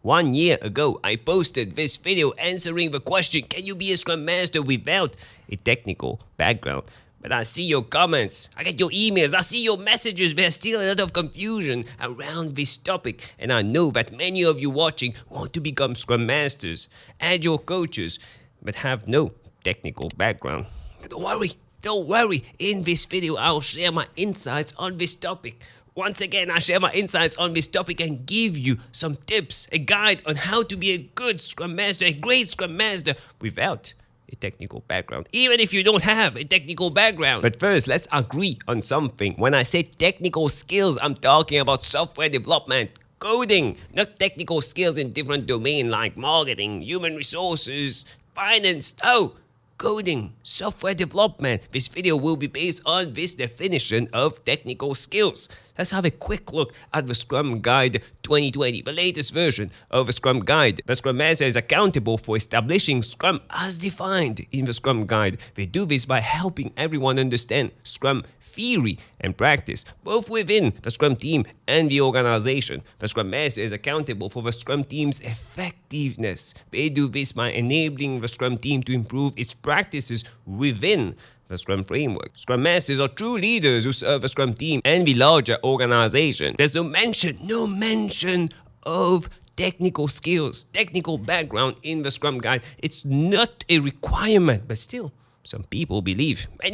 1 year ago, I posted this video answering the question, can you be a Scrum Master without a technical background? But I see your comments, I get your emails, I see your messages. There's still a lot of confusion around this topic. And I know that many of you watching want to become Scrum Masters, Agile coaches, but have no technical background. But don't worry. In this video, I'll share my insights on this topic. Once again, I share my insights on this topic and give you some tips, a guide on how to be a good Scrum Master, a great Scrum Master without a technical background, even if you don't have a technical background. But first, let's agree on something. When I say technical skills, I'm talking about software development, coding, not technical skills in different domains like marketing, human resources, finance. Oh, coding, software development. This video will be based on this definition of technical skills. Let's have a quick look at the Scrum Guide 2020, the latest version of the Scrum Guide. The Scrum Master is accountable for establishing Scrum as defined in the Scrum Guide. They do this by helping everyone understand Scrum theory and practice, both within the Scrum team and the organization. The Scrum Master is accountable for the Scrum team's effectiveness. They do this by enabling the Scrum team to improve its practices within the Scrum framework. Scrum Masters are true leaders who serve the Scrum team and the larger organization. There's no mention of technical skills, technical background in the Scrum Guide. It's not a requirement, but still, many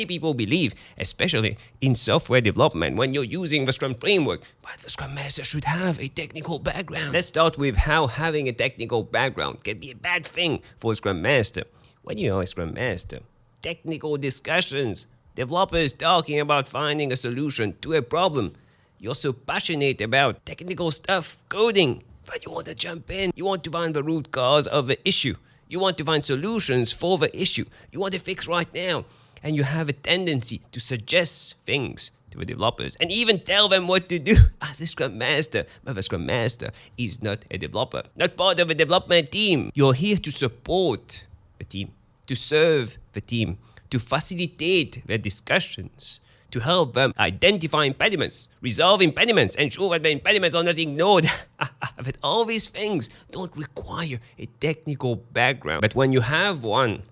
people believe, especially in software development, when you're using the Scrum framework, but the Scrum Master should have a technical background. Let's start with how having a technical background can be a bad thing for a Scrum Master. When you are a Scrum Master, technical discussions, developers talking about finding a solution to a problem. You're so passionate about technical stuff, coding, but you want to jump in. You want to find the root cause of the issue. You want to find solutions for the issue. You want to fix right now. And you have a tendency to suggest things to the developers and even tell them what to do as a Scrum Master. But the Scrum Master is not a developer, not part of a development team. You're here to support the team, to serve the team, to facilitate their discussions, to help them identify impediments, resolve impediments, ensure that the impediments are not ignored. But all these things don't require a technical background. But when you have one,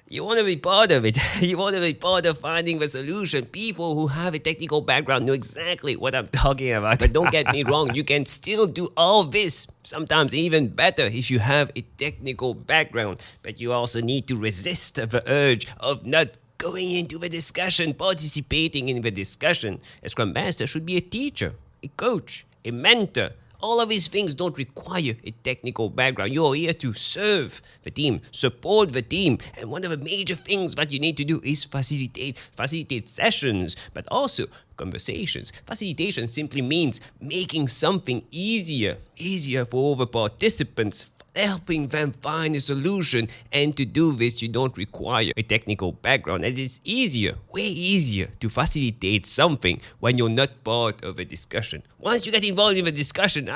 you want to be part of it. You want to be part of finding the solution. People who have a technical background know exactly what I'm talking about. But don't get me wrong, you can still do all this, sometimes even better if you have a technical background. But you also need to resist the urge of not going into the discussion, participating in the discussion. A Scrum Master should be a teacher, a coach, a mentor. All of these things don't require a technical background. You're here to serve the team, support the team. And one of the major things that you need to do is facilitate sessions, but also conversations. Facilitation simply means making something easier for all the participants, helping them find a solution. And to do this, you don't require a technical background. And it's way easier to facilitate something when you're not part of a discussion. Once you get involved in the discussion,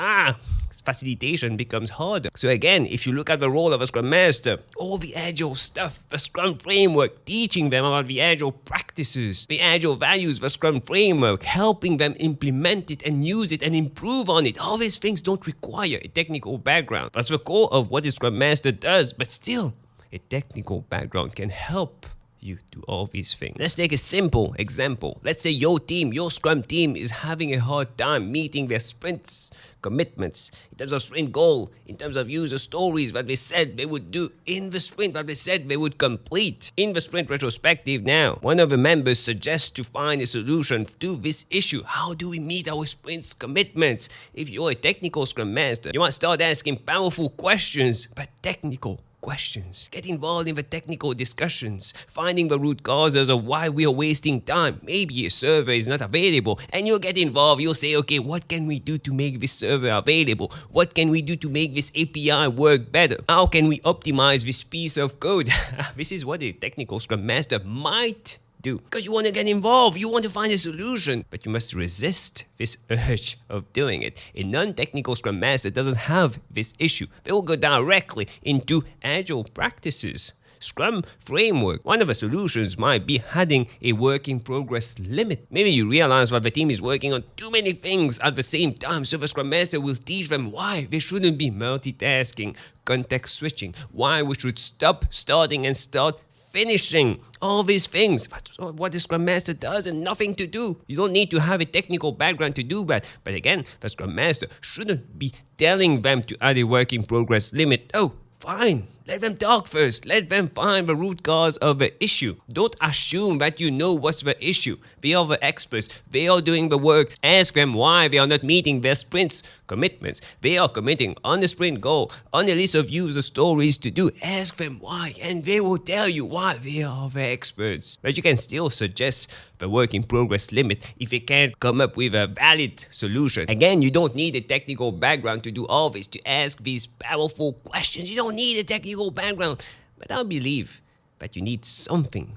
facilitation becomes harder. So again, if you look at the role of a Scrum Master, all the Agile stuff, the Scrum framework, teaching them about the Agile practices, the Agile values, the Scrum framework, helping them implement it and use it and improve on it. All these things don't require a technical background. That's the core of what a Scrum Master does, but still, a technical background can help you do all these things. Let's take a simple example. Let's say your team, your Scrum team, is having a hard time meeting their sprints commitments, in terms of sprint goal, in terms of user stories that they said they would do in the sprint, that they said they would complete. In the sprint retrospective now, one of the members suggests to find a solution to this issue. How do we meet our sprint's commitments? If you're a technical Scrum Master, you might start asking powerful questions, but technical questions. Get involved in the technical discussions, finding the root causes of why we are wasting time. Maybe a server is not available, and you'll get involved. You'll say, okay, what can we do to make this server available? What can we do to make this API work better? How can we optimize this piece of code? This is what a technical Scrum Master might do, because you want to get involved, you want to find a solution, but you must resist this urge of doing it. A non-technical Scrum Master doesn't have this issue. They will go directly into Agile practices. Scrum framework. One of the solutions might be adding a work in progress limit. Maybe you realize that the team is working on too many things at the same time, so the Scrum Master will teach them why they shouldn't be multitasking, context switching, why we should stop starting and start finishing, all these things. That's what the Scrum Master does and nothing to do. You don't need to have a technical background to do that. But again, the Scrum Master shouldn't be telling them to add a work in progress limit. Oh, fine. Let them talk first. Let them find the root cause of the issue. Don't assume that you know what's the issue. They are the experts. They are doing the work. Ask them why they are not meeting their sprint commitments. They are committing on the sprint goal, on the list of user stories to do. Ask them why, and they will tell you why. They are the experts. But you can still suggest the work in progress limit if you can't come up with a valid solution. Again, you don't need a technical background to do all this, to ask these powerful questions. You don't need a technical background, but I believe that you need something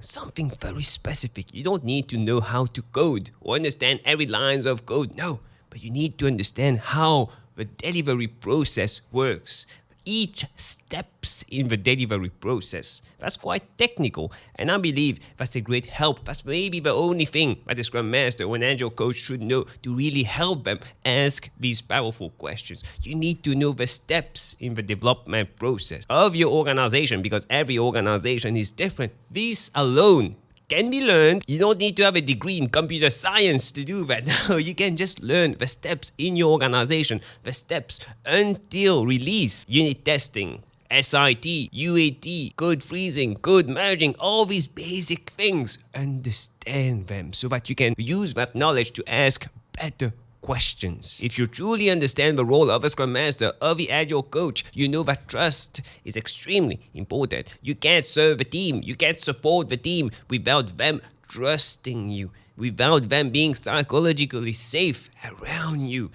very specific. You don't need to know how to code or understand every lines of code, no, but you need to understand how the delivery process works. Each steps in the delivery process. That's quite technical, and I believe that's a great help. That's maybe the only thing that a Scrum Master or an Agile coach should know to really help them ask these powerful questions. You need to know the steps in the development process of your organization, because every organization is different. These alone can be learned. You don't need to have a degree in computer science to do that. No, you can just learn the steps in your organization, the steps until release, unit testing, SIT, UAT, code freezing, code merging, all these basic things. Understand them so that you can use that knowledge to ask better questions. If you truly understand the role of a Scrum Master, of the Agile coach, you know that trust is extremely important. You can't serve the team, you can't support the team without them trusting you, without them being psychologically safe around you.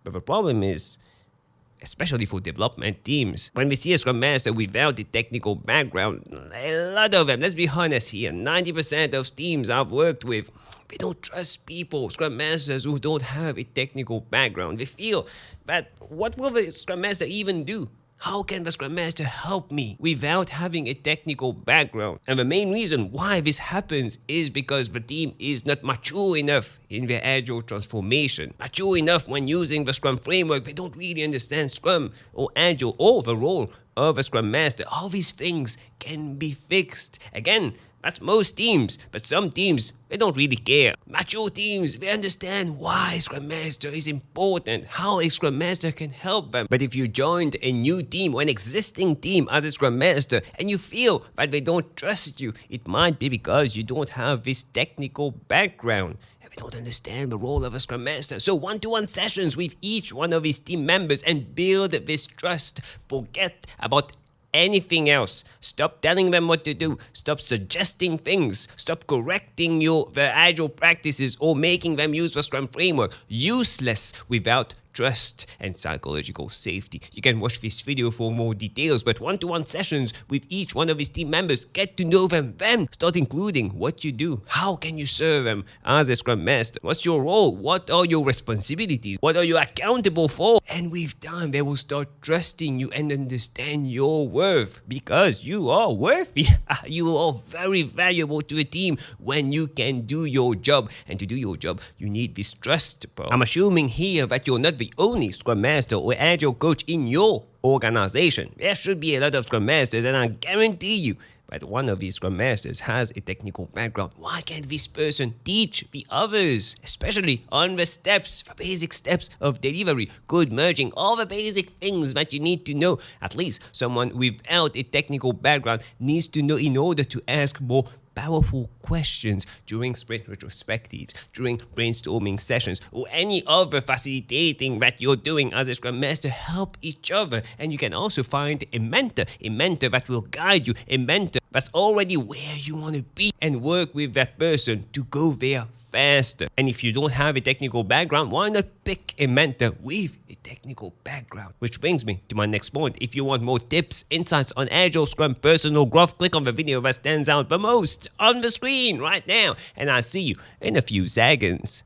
But the problem is, especially for development teams, when we see a Scrum Master without a technical background, a lot of them, let's be honest here, 90% of teams I've worked with, they don't trust people, Scrum Masters who don't have a technical background. They feel that what will the Scrum Master even do? How can the Scrum Master help me without having a technical background? And the main reason why this happens is because the team is not mature enough in their Agile transformation. Mature enough when using the Scrum framework. They don't really understand Scrum or Agile or the role of a Scrum Master. All these things can be fixed. Again, that's most teams, but some teams, they don't really care. Mature teams, they understand why Scrum Master is important, how a Scrum Master can help them. But if you joined a new team or an existing team as a Scrum Master and you feel that they don't trust you, it might be because you don't have this technical background. They don't understand the role of a Scrum Master. So one-to-one sessions with each one of his team members and build this trust. Forget about anything else. Stop telling them what to do. Stop suggesting things. Stop correcting the Agile practices or making them use the Scrum framework. Useless without trust and psychological safety. You can watch this video for more details, but one-to-one sessions with each one of his team members, get to know them, then start including what you do. How can you serve them as a Scrum Master? What's your role? What are your responsibilities? What are you accountable for? And with time, they will start trusting you and understand your worth, because you are worthy. You are very valuable to a team when you can do your job. And to do your job, you need this trust. I'm assuming here that you're not the only Scrum Master or Agile coach in your organization. There should be a lot of Scrum Masters, and I guarantee you that one of these Scrum Masters has a technical background. Why can't this person teach the others, especially on the steps, the basic steps of delivery, code merging, all the basic things that you need to know? At least someone without a technical background needs to know in order to ask more powerful questions during sprint retrospectives, during brainstorming sessions, or any other facilitating that you're doing as a Scrum Master. Help each other. And you can also find a mentor that will guide you, a mentor that's already where you want to be, and work with that person to go there faster. And if you don't have a technical background, why not pick a mentor with a technical background? Which brings me to my next point. If you want more tips, insights on Agile, Scrum, personal growth, click on the video that stands out the most on the screen right now. And I'll see you in a few seconds.